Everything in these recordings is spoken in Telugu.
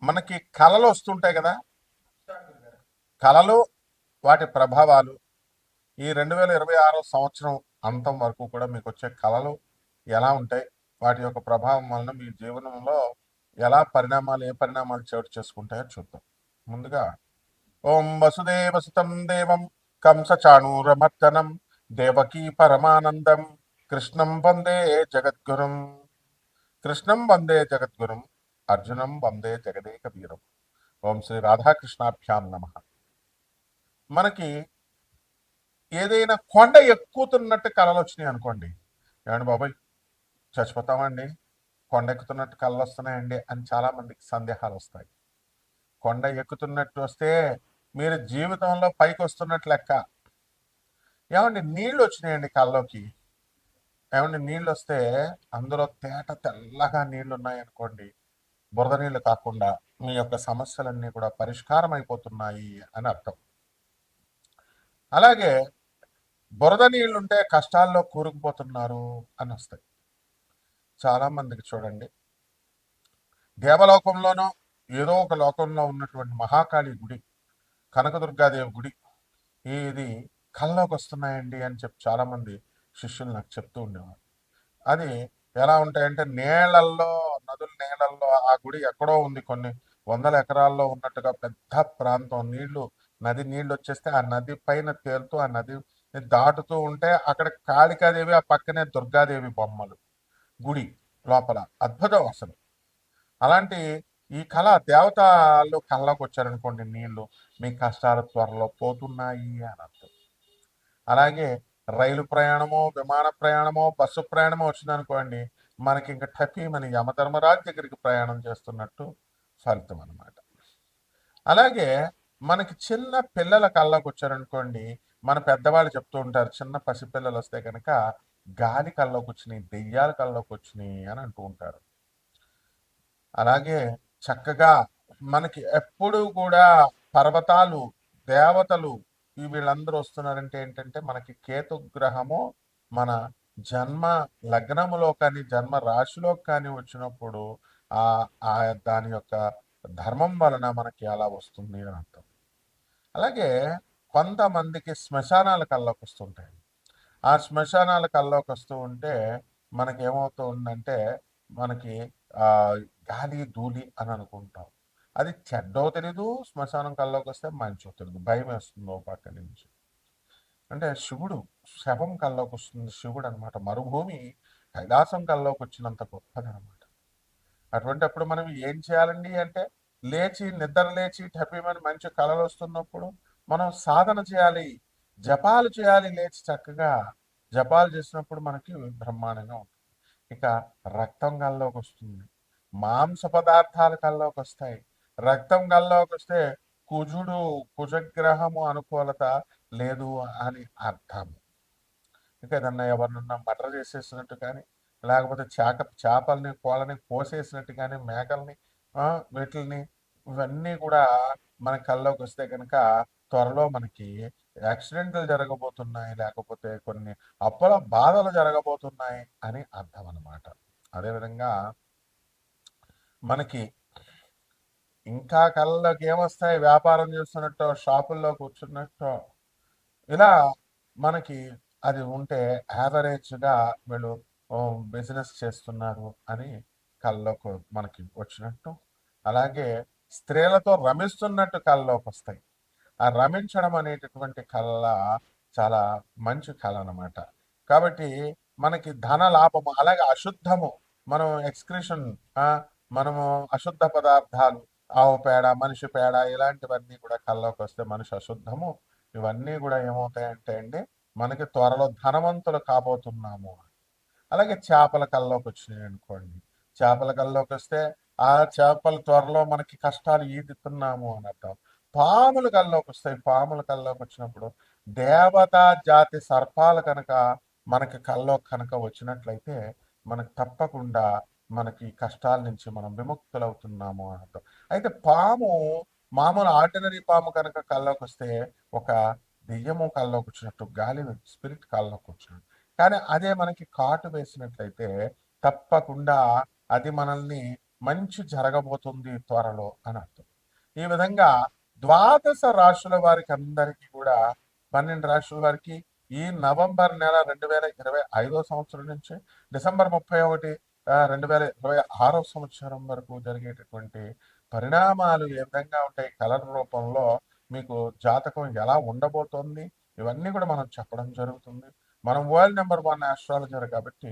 మనకి కళలు వస్తుంటాయి కదా. కళలు, వాటి ప్రభావాలు ఈ 2026 సంవత్సరం అంతం వరకు కూడా మీకు వచ్చే కళలు ఎలా ఉంటాయి, వాటి యొక్క ప్రభావం వలన మీ జీవనంలో ఎలా పరిణామాలు, ఏ పరిణామాలు చోటు చేసుకుంటాయో చూద్దాం. ముందుగా ఓం వసుదేవసుతం దేవం కంసచాణూరమర్దనం దేవకీ పరమానందం కృష్ణం వందే జగద్గురుం. కృష్ణం వందే జగద్గురుం, అర్జునం వందే జగదేక వీరం. ఓం శ్రీ రాధాకృష్ణాభ్యాం నమ. మనకి ఏదైనా కొండ ఎక్కుతున్నట్టు కళలు వచ్చినాయి అనుకోండి, ఏమండి బాబాయ్ చచ్చిపోతామండి, కొండ ఎక్కుతున్నట్టు కళలు వస్తున్నాయండి అని చాలా మందికి సందేహాలు వస్తాయి. కొండ ఎక్కుతున్నట్టు వస్తే మీరు జీవితంలో పైకి వస్తున్నట్టు లెక్క. ఏమండి నీళ్ళు వచ్చినాయండి కళ్ళలోకి, ఏమండి నీళ్ళు వస్తే అందులో తేట తెల్లగా నీళ్లు ఉన్నాయనుకోండి, బురద నీళ్ళు కాకుండా మీ యొక్క సమస్యలన్నీ కూడా పరిష్కారం అయిపోతున్నాయి అని అర్థం. అలాగే బురద నీళ్లుంటే కష్టాల్లో కూరుకుపోతున్నారు అని వస్తాయి. చాలా మందికి చూడండి, దేవలోకంలోనో ఏదో ఒక లోకంలో ఉన్నటువంటి మహాకాళి గుడి, కనకదుర్గాదేవి గుడి ఇది కల్లోకి వస్తున్నాయండి అని చెప్పి చాలా మంది శిష్యులు నాకు చెప్తూ ఉండేవారు. అది ఎలా ఉంటాయంటే నీళ్ళల్లో, నదుల నీళ్ళల్లో ఆ గుడి ఎక్కడో ఉంది, కొన్ని వందల ఎకరాల్లో ఉన్నట్టుగా పెద్ద ప్రాంతం, నది నీళ్లు వచ్చేస్తే ఆ నది పైన తేలుతూ ఆ నది దాటుతూ ఉంటే అక్కడ కాళికాదేవి, ఆ పక్కనే దుర్గాదేవి బొమ్మలు గుడి లోపల అద్భుతం అసలు. అలాంటి ఈ కళ దేవతలు కళ్ళలోకి వచ్చారనుకోండి, నీళ్లు మీ కష్టాలు త్వరలో పోతున్నాయి అని అర్థం. అలాగే రైలు ప్రయాణమో, విమాన ప్రయాణమో, బస్సు ప్రయాణమో వచ్చిందనుకోండి, మనకి ఇంకా టపీ మన యమధర్మరాజు దగ్గరికి ప్రయాణం చేస్తున్నట్టు ఫలితం అనమాట. అలాగే మనకి చిన్న పిల్లల కళ్ళకు వచ్చారనుకోండి, మన పెద్దవాళ్ళు చెప్తూ ఉంటారు, చిన్న పసిపిల్లలు వస్తే కనుక గాలి కళ్ళలోకి వచ్చినాయి, దెయ్యాల కళ్ళలోకి వచ్చినాయి అని అంటూ ఉంటారు. అలాగే చక్కగా మనకి ఎప్పుడు కూడా పర్వతాలు, దేవతలు వీళ్ళందరూ వస్తున్నారంటే ఏంటంటే మనకి కేతు గ్రహము మన జన్మ లగ్నములో కానీ జన్మ రాశిలో కానీ వచ్చినప్పుడు ఆ ఆ దాని యొక్క ధర్మం వలన మనకి అలా వస్తుంది అని అర్థం. అలాగే కొంతమందికి శ్మశానాల కల్లోకి వస్తుంటాయి. ఆ శ్మశానాల కల్లోకి వస్తూ ఉంటే మనకేమవుతూ ఉందంటే మనకి ఆ గాలి ధూళి అని అనుకుంటాం. అది చెడ్డో తెలీదు, శ్మశానం కల్లోకి వస్తే మంచో తెలీదు, భయం వేస్తుంది ఓ పక్క నుంచి. అంటే శివుడు శవం కల్లోకి వస్తుంది, శివుడు అనమాట. మరుభూమి కైలాసం కల్లోకి వచ్చినంత గొప్పదనమాట. అటువంటిప్పుడు మనం ఏం చేయాలండి అంటే, నిద్ర లేచి టపీమని మంచి కళలు వస్తున్నప్పుడు మనం సాధన చేయాలి, జపాలు చేయాలి, లేచి చక్కగా జపాలు చేసినప్పుడు మనకి బ్రహ్మాండంగా ఉంటుంది. ఇక రక్తం కల్లోకి వస్తుంది, మాంస పదార్థాలు కల్లోకి వస్తాయి. రక్తం కల్లోకి వస్తే కుజగ్రహము అనుకూలత లేదు అని అర్థం. ఇంకా ఏదన్నా ఎవరినన్నా మర్డర్ చేసేసినట్టు కానీ, లేకపోతే చేపల్ని కోళ్ళని కోసేసినట్టు కానీ, మేకల్ని వీటిల్ని ఇవన్నీ కూడా మన కల్లోకి వస్తే కనుక త్వరలో మనకి యాక్సిడెంట్లు జరగబోతున్నాయి, లేకపోతే కొన్ని అప్పుల బాధలు జరగబోతున్నాయి అని అర్థం అనమాట. అదేవిధంగా మనకి ఇంకా కళ్ళలోకి ఏమొస్తాయి, వ్యాపారం చేస్తున్నట్టు, షాపుల్లో కూర్చున్నట్టు, ఇలా మనకి అది ఉంటే యావరేజ్గా వీళ్ళు బిజినెస్ చేస్తున్నారు అని కళ్ళలోకి మనకి వచ్చినట్టు. అలాగే స్త్రీలతో రమిస్తున్నట్టు కళ్ళలోకి వస్తాయి. ఆ రమించడం అనేటటువంటి కళ చాలా మంచి కళ అనమాట. కాబట్టి మనకి ధన లాభము, అలాగే అశుద్ధము, మనం ఎక్స్క్రిషన్, మనము అశుద్ధ పదార్థాలు, ఆవు పేడ, మనిషి పేడ, ఇలాంటివన్నీ కూడా కళ్ళలోకి వస్తే మనిషి అశుద్ధము, ఇవన్నీ కూడా ఏమవుతాయంటే అండి మనకి త్వరలో ధనవంతులు కాబోతున్నాము. అలాగే చేపల కల్లోకి వచ్చినాయి అనుకోండి, చేపల కల్లోకి వస్తే ఆ చేపలు త్వరలో మనకి కష్టాలు ఈదుతున్నాము అని అర్థం. పాముల కల్లోకి వస్తాయి, పాముల కల్లోకి వచ్చినప్పుడు దేవతా జాతి సర్పాలు కనుక మనకి కల్లో కనుక వచ్చినట్లయితే మనకు తప్పకుండా మనకి కష్టాల నుంచి మనం విముక్తులవుతున్నాము అని అర్థం. అయితే పాము, మామూలు ఆర్డినరీ పాము కనుక కల్లోకి వస్తే ఒక దెయ్యము కల్లోకి వచ్చినట్టు, గాలి స్పిరిట్ కల్లోకి వచ్చినట్టు. కానీ అదే మనకి కాటు వేసినట్లయితే తప్పకుండా అది మనల్ని మంచి జరగబోతుంది త్వరలో అని అర్థం. ఈ విధంగా ద్వాదశ రాశుల వారికి అందరికీ కూడా 12 రాశుల వారికి ఈ నవంబర్ నెల 2025 సంవత్సరం నుంచి డిసెంబర్ 31 2026 సంవత్సరం వరకు జరిగేటటువంటి పరిణామాలు ఏ విధంగా ఉంటాయి, కలర్ రూపంలో మీకు జాతకం ఎలా ఉండబోతోంది, ఇవన్నీ కూడా మనం చెప్పడం జరుగుతుంది. మనం వరల్డ్ నెంబర్ 1 ఆస్ట్రాలజర్ కాబట్టి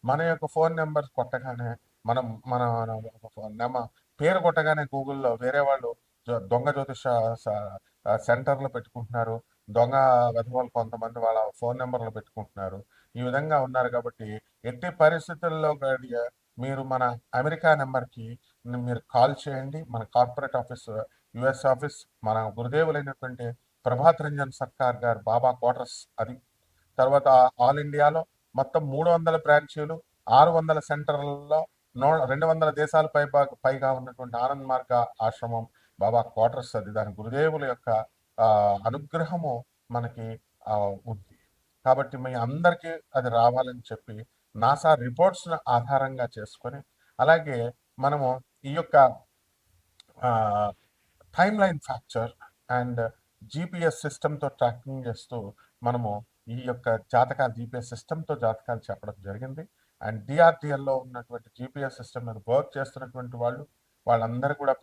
మన యొక్క ఫోన్ నెంబర్ కొట్టగానే మనం మన పేరు కొట్టగానే గూగుల్లో వేరే వాళ్ళు దొంగ జ్యోతిష సెంటర్లు పెట్టుకుంటున్నారు, దొంగ వెధవలు కొంతమంది వాళ్ళ ఫోన్ నెంబర్లు పెట్టుకుంటున్నారు. ఈ విధంగా ఉన్నారు కాబట్టి ఎట్టి పరిస్థితుల్లో మీరు మన అమెరికా నెంబర్కి మీరు కాల్ చేయండి. మన కార్పొరేట్ ఆఫీస్, యుఎస్ ఆఫీస్, మన గురుదేవులైనటువంటి ప్రభాత్ రంజన్ సర్కార్ గారు బాబా క్వార్టర్స్ అది. తర్వాత ఆల్ ఇండియాలో మొత్తం 300 బ్రాంచీలు, 600 సెంటర్లలో 200 దేశాల పైగా ఉన్నటువంటి ఆనంద్ మార్గ ఆశ్రమం బాబా క్వార్టర్స్ అది. దాని గురుదేవుల యొక్క అనుగ్రహము మనకి ఉంది. కాబట్టి మీ అందరికీ అది రావాలని చెప్పి నాసా రిపోర్ట్స్ను ఆధారంగా చేసుకొని, అలాగే మనము ఈ యొక్క టైమ్ లైన్ ఫ్యాక్చర్ అండ్ జీపీఎస్ సిస్టమ్తో ట్రాకింగ్ చేస్తూ మనము ఈ యొక్క జాతకాలు జీపీఎస్ సిస్టమ్తో జాతకాలు చెప్పడం జరిగింది. అండ్ డిఆర్డిఎల్లో ఉన్నటువంటి జీపీఎస్ సిస్టమ్ మీద వర్క్ చేస్తున్నటువంటి వాళ్ళందరూ కూడా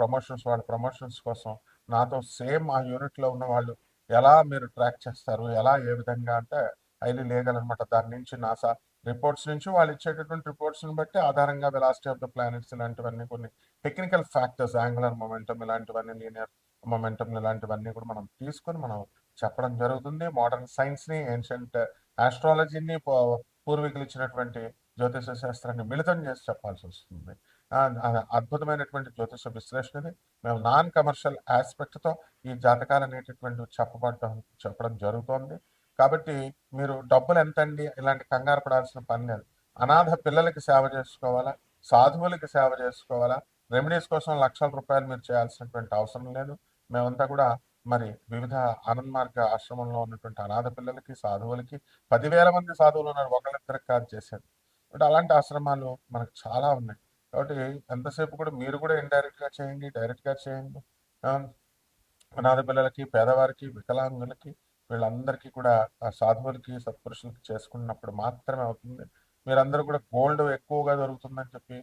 వాళ్ళ ప్రమోషన్స్ కోసం నాతో సేమ్ ఆ యూనిట్లో ఉన్న వాళ్ళు ఎలా మీరు ట్రాక్ చేస్తారు, ఎలా ఏ విధంగా అంటే హైలీ లీగల్ అనమాట. దాని నుంచి నాసా రిపోర్ట్స్ నుంచి వాళ్ళు ఇచ్చేటటువంటి రిపోర్ట్స్ని బట్టి ఆధారంగా వెలాసిటీ ఆఫ్ ద ప్లానెట్స్ ఇలాంటివన్నీ కొన్ని టెక్నికల్ ఫ్యాక్టర్స్, యాంగులర్ మొమెంటం ఇలాంటివన్నీ, లీనియర్ మొమెంటం ఇలాంటివన్నీ కూడా మనం తీసుకొని మనం చెప్పడం జరుగుతుంది. మోడర్న్ సైన్స్ని, ఏన్షియంట్ ఆస్ట్రాలజీని, పూర్వీకులు ఇచ్చినటువంటి జ్యోతిష శాస్త్రాన్ని మిళితం చేసి చెప్పాల్సి వస్తుంది. అద్భుతమైనటువంటి జ్యోతిష విశ్లేషణని మేము నాన్ కమర్షియల్ ఆస్పెక్ట్తో ఈ జాతకాలు అనేటటువంటి చెప్పడం జరుగుతోంది. కాబట్టి మీరు డబ్బులు ఎంతండి ఇలాంటి కంగారు పడాల్సిన పని లేదు. అనాథ పిల్లలకి సేవ చేసుకోవాలా, సాధువులకి సేవ చేసుకోవాలా, రెమెడీస్ కోసం లక్షల రూపాయలు మీరు చేయాల్సినటువంటి అవసరం లేదు. మేమంతా కూడా మరి వివిధ ఆనంద్ మార్గ ఆశ్రమంలో ఉన్నటువంటి అనాథ పిల్లలకి, సాధువులకి 10,000 మంది సాధువులు ఉన్నారు, ఒకళ్ళిద్దరికి కాదు చేసేది. అంటే అలాంటి ఆశ్రమాలు మనకు చాలా ఉన్నాయి. కాబట్టి ఎంతసేపు కూడా మీరు కూడా ఇండైరెక్ట్గా చేయండి, డైరెక్ట్గా చేయండి. అనాథ పిల్లలకి, పేదవారికి, వికలాంగులకి, వీళ్ళందరికీ కూడా సాధువులకి, సత్పురుషులకి చేసుకున్నప్పుడు మాత్రమే అవుతుంది. మీరందరూ కూడా గోల్డ్ ఎక్కువగా దొరుకుతుందని చెప్పి,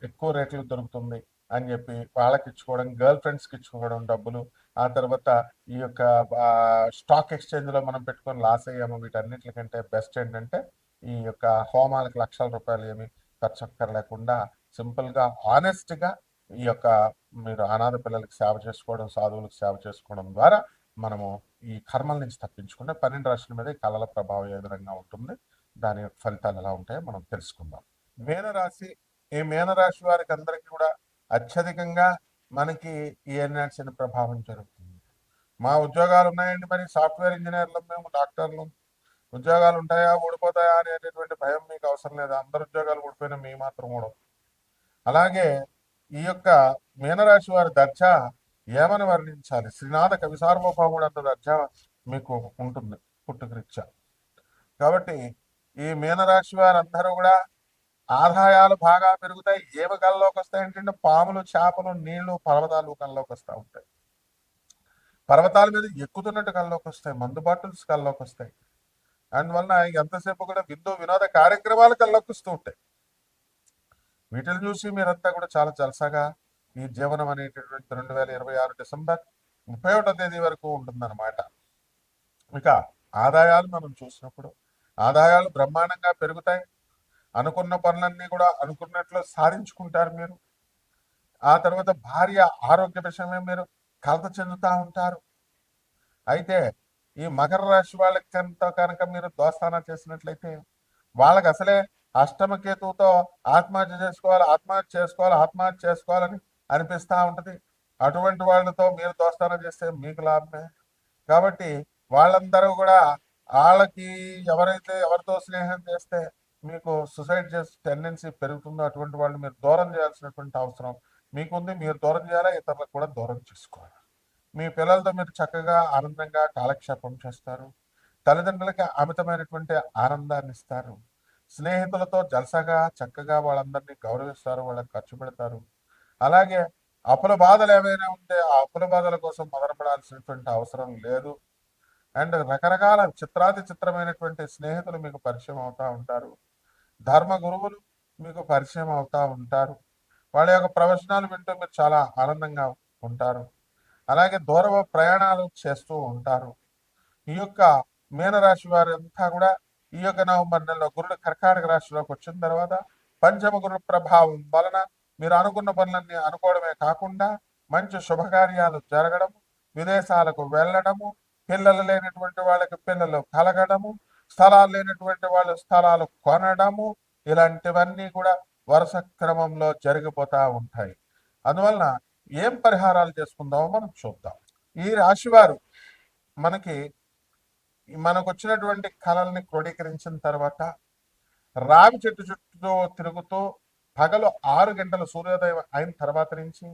ఎక్కువ రేట్లు దొరుకుతుంది అని చెప్పి వాళ్ళకి ఇచ్చుకోవడం, గర్ల్ ఫ్రెండ్స్కి ఇచ్చుకోవడం డబ్బులు, ఆ తర్వాత ఈ యొక్క స్టాక్ ఎక్స్చేంజ్లో మనం పెట్టుకొని లాస్ అయ్యాము. వీటన్నిటికంటే బెస్ట్ ఏంటంటే ఈ యొక్క హోమాలకు లక్షల రూపాయలు ఏమి ఖర్చు అక్కర్లేకుండా సింపుల్గా, ఆనెస్ట్గా ఈ యొక్క మీరు అనాథ పిల్లలకి సేవ చేసుకోవడం, సాధువులకు సేవ చేసుకోవడం ద్వారా మనము ఈ కర్మల నుంచి తప్పించుకుంటే 12 రాశుల మీద ఈ కళల ప్రభావం ఏ విధంగా ఉంటుంది, దాని యొక్క ఫలితాలు ఎలా ఉంటాయో మనం తెలుసుకుందాం. మీనరాశి, ఈ మీనరాశి వారికి అందరికీ కూడా అత్యధికంగా మనకి ఈ ఏనాడ్సిన ప్రభావం జరుగుతుంది. మా ఉద్యోగాలు ఉన్నాయండి, మరి సాఫ్ట్వేర్ ఇంజనీర్లు, మేము డాక్టర్లు, ఉద్యోగాలు ఉంటాయా ఊడిపోతాయా అనేటటువంటి భయం మీకు అవసరం లేదు. అందరు ఉద్యోగాలు ఊడిపోయినా మీ మాత్రం ఊడవు. అలాగే ఈ యొక్క మీనరాశి వారి దర్జా ఏమని వర్ణించాలి, శ్రీనాథ కవి సార్వభౌముడు అంత దర్జా మీకు ఉంటుంది పుట్టుకరీత్యా. కాబట్టి ఈ మీనరాశి వారందరూ కూడా ఆదాయాలు బాగా పెరుగుతాయి. ఏవి కళ్ళలోకి వస్తాయి ఏంటంటే పాములు, చేపలు, నీళ్లు, పర్వతాలు కళ్ళలోకి వస్తూ ఉంటాయి. పర్వతాల మీద ఎక్కుతున్నట్టు కళ్ళలోకి వస్తాయి, మందు బాటిల్స్ కళ్ళలోకి వస్తాయి. అందువలన ఎంతసేపు కూడా వినోద కార్యక్రమాలు కళ్ళలోకి వస్తూ ఉంటాయి. వీటిని చూసి మీరంతా కూడా చాలా జలసాగా ఈ జీవనం అనేటటువంటి 2026 డిసెంబర్ 31వ తేదీ వరకు ఉంటుందన్నమాట. ఇక ఆదాయాలు మనం చూసినప్పుడు ఆదాయాలు బ్రహ్మాండంగా పెరుగుతాయి. అనుకున్న పనులన్నీ కూడా అనుకున్నట్లు సాధించుకుంటారు మీరు. ఆ తర్వాత భార్య ఆరోగ్య విషయమే మీరు కలత చెందుతూ ఉంటారు. అయితే ఈ మకర రాశి వాళ్ళకి కనుక మీరు దోస్తానా చేసినట్లయితే వాళ్ళకి అసలే అష్టమ కేతువుతో ఆత్మహత్య చేసుకోవాలని అనిపిస్తూ ఉంటుంది. అటువంటి వాళ్ళతో మీరు దోస్తానా చేస్తే మీకు లాభమే. కాబట్టి వాళ్ళందరూ కూడా వాళ్ళకి ఎవరితో స్నేహం చేస్తే మీకు సూసైడ్ చేసే టెండెన్సీ పెరుగుతుందో అటువంటి వాళ్ళు మీరు దూరం చేయాల్సినటువంటి అవసరం మీకుంది. మీరు దూరం చేయాలా, ఇతరులకు కూడా దూరం చేసుకోవాలి. మీ పిల్లలతో మీరు చక్కగా ఆనందంగా కాలక్షేపం చేస్తారు. తల్లిదండ్రులకి అమితమైనటువంటి ఆనందాన్ని ఇస్తారు. స్నేహితులతో జలసాగా చక్కగా వాళ్ళందరినీ గౌరవిస్తారు, వాళ్ళకి ఖర్చు పెడతారు. అలాగే అప్పుల బాధలు ఏమైనా ఉంటే ఆ అప్పుల బాధల కోసం మొదలుపడాల్సినటువంటి అవసరం లేదు. అండ్ రకరకాల చిత్రాతి చిత్రమైనటువంటి స్నేహితులు మీకు పరిచయం అవుతా ఉంటారు. ధర్మ గురువులు మీకు పరిచయం అవుతా ఉంటారు. వాళ్ళ యొక్క ప్రవచనాలు వింటూ మీరు చాలా ఆనందంగా ఉంటారు. అలాగే దూర ప్రయాణాలు చేస్తూ ఉంటారు. ఈ యొక్క మీనరాశి వారంతా కూడా ఈ యొక్క నవంబర్ నెలలో గురుడు కర్కాటక రాశిలోకి వచ్చిన తర్వాత పంచమ గురు ప్రభావం వలన మీరు అనుకున్న పనులన్నీ అనుకోవడమే కాకుండా మంచి శుభకార్యాలు జరగడం, విదేశాలకు వెళ్ళడము, పిల్లలు లేనటువంటి వాళ్ళకి పిల్లలు కలగడము, స్థలాలు లేనటువంటి వాళ్ళు స్థలాలు కొనడము, ఇలాంటివన్నీ కూడా వరుస క్రమంలో జరిగిపోతా ఉంటాయి. అందువలన ఏం పరిహారాలు చేసుకుందామో మనం చూద్దాం. ఈ రాశి వారు మనకి మనకు వచ్చినటువంటి కళల్ని క్రోడీకరించిన తర్వాత రావి చెట్టు చుట్టూ తిరుగుతూ పగలు 6 గంటల సూర్యోదయం అయిన తర్వాత నుంచి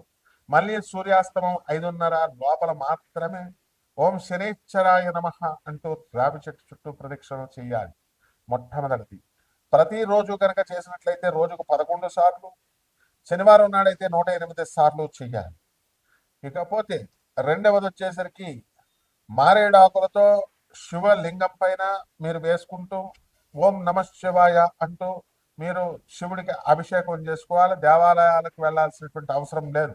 మళ్ళీ సూర్యాస్తమం 5:30 లోపల మాత్రమే ఓం శనేశ్వరాయ నమః అంటూ రావి చెట్టు చుట్టూ ప్రదక్షిణ చేయాలి. మొట్టమొదటిది. ప్రతిరోజు కనుక చేసినట్లయితే రోజుకు 11 సార్లు, శనివారం నాడైతే 108 సార్లు చేయాలి. ఇకపోతే రెండవది వచ్చేసరికి మారేడాకులతో శివలింగం పైన మీరు వేసుకుంటూ ఓం నమ శివాయ అంటూ మీరు శివుడికి అభిషేకం చేసుకోవాలి. దేవాలయాలకు వెళ్లాల్సినటువంటి అవసరం లేదు.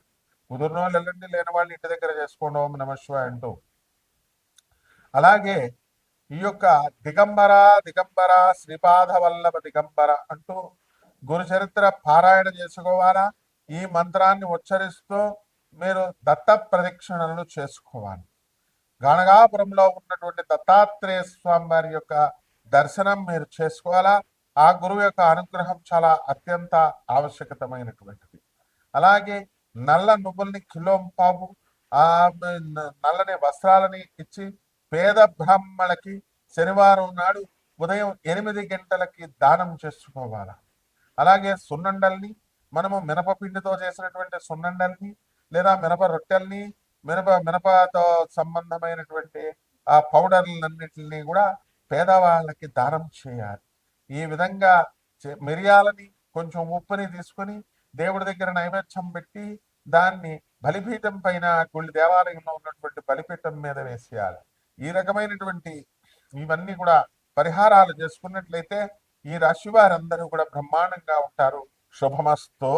కుదిరిన వాళ్ళు వెళ్ళండి, లేని వాళ్ళు ఇంటి దగ్గర చేసుకోండి ఓం నమ శివాయ అంటూ. అలాగే ఈ యొక్క దిగంబర దిగంబర శ్రీపాద వల్లభ దిగంబర అంటూ గురు చరిత్ర పారాయణ చేసుకోవాలా. ఈ మంత్రాన్ని ఉచ్చరిస్తూ మీరు దత్త ప్రదక్షిణలు చేసుకోవాలి. గణగాపురంలో ఉన్నటువంటి దత్తాత్రేయ స్వామి వారి యొక్క దర్శనం మీరు చేసుకోవాలా. ఆ గురువు యొక్క అనుగ్రహం చాలా అత్యంత ఆవశ్యకతమైనటువంటిది. అలాగే నల్ల నువ్వుల్ని కిలోంపావు, ఆ నల్లని వస్త్రాలని ఇచ్చి పేద బ్రాహ్మణులకి శనివారం నాడు ఉదయం 8 గంటలకి దానం చేసుకోవాలి. అలాగే సున్నండల్ని మనము మినపపిండితో చేసినటువంటి సున్నండల్ని లేదా మినప రొట్టెల్ని మినపతో సంబంధమైనటువంటి ఆ పౌడర్లన్నిటిని కూడా పేదవాళ్ళకి దానం చేయాలి. ఈ విధంగా మిరియాలని కొంచెం ఉప్పుని తీసుకొని దేవుడి దగ్గర నైవేద్యం పెట్టి దాన్ని బలిపీఠం పైన గుడి దేవాలయంలో ఉన్నటువంటి బలిపీఠం మీద వేసేయాలి. ఈ రకమైనటువంటి ఇవన్నీ కూడా పరిహారాలు చేసుకున్నట్లయితే ఈ రాశి వారందరూ కూడా బ్రహ్మాండంగా ఉంటారు. శుభమస్తో.